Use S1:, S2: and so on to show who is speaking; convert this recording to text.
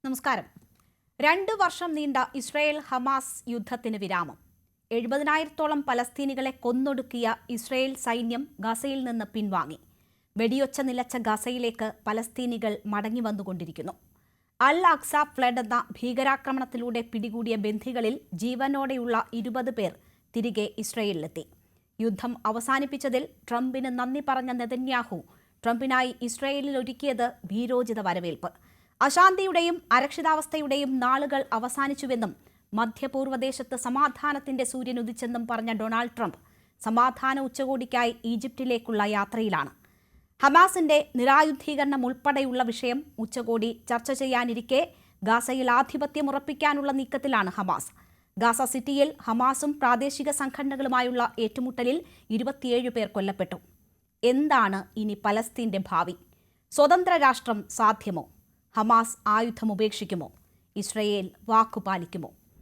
S1: നമസ്കാരം. 2 വർഷം നീണ്ട ഇസ്രായേൽ ഹമാസ് യുദ്ധത്തിന് വിരാമം. 70,000-ഓളം പലസ്തീനികളെ കൊന്നൊടുക്കിയ ഇസ്രായേൽ സൈന്യം ഗസയിൽ നിന്ന് പിൻവാങ്ങി. വെടിയൊച്ച നിലച്ച ഗസയിലേക്ക് പലസ്തീനികൾ മടങ്ങി വന്നുകൊണ്ടിരിക്കുന്നു. അൽ അക്സ ഫ്ലഡ് എന്ന ഭീകരാക്രമണത്തിലൂടെ പിടികൂടിയ ബന്ദികളിൽ ജീവനോടെയുള്ള 20 പേർ തിരികെ ഇസ്രായേലിലെത്തി. യുദ്ധം അവസാനിപ്പിച്ചതിൽ ട്രംപിന് നന്ദി പറഞ്ഞ നെതന്യാഹു ട്രംപിനായി ഇസ്രായേലിൽ ഒരുക്കിയത് വീരോചിത വരവേൽപ്പ്. അശാന്തിയുടെയും അരക്ഷിതാവസ്ഥയുടെയും നാളുകൾ അവസാനിച്ചുവെന്നും മധ്യപൂർവ്വദേശത്ത് സമാധാനത്തിന്റെ സൂര്യൻ ഉദിച്ചെന്നും പറഞ്ഞ ഡൊണാൾഡ് ട്രംപ് സമാധാന ഉച്ചകോടിക്കായി ഈജിപ്തിലേക്കുള്ള യാത്രയിലാണ്. ഹമാസിന്റെ നിരായുധീകരണം ഉൾപ്പെടെയുള്ള വിഷയം ഉച്ചകോടി ചർച്ച ചെയ്യാനിരിക്കെ ഗാസയിൽ ആധിപത്യം ഉറപ്പിക്കാനുള്ള നീക്കത്തിലാണ് ഹമാസ്. ഗാസ സിറ്റിയിൽ ഹമാസും പ്രാദേശിക സംഘടനകളുമായുള്ള ഏറ്റുമുട്ടലിൽ 27 പേർ കൊല്ലപ്പെട്ടു. എന്താണ് ഇനി പലസ്തീന്റെ ഭാവി? സ്വതന്ത്ര രാഷ്ട്രം സാധ്യമോ? ഹമാസ് ആയുധം ഉപേക്ഷിക്കുമോ? ഇസ്രയേൽ വാക്കുപാലിക്കുമോ?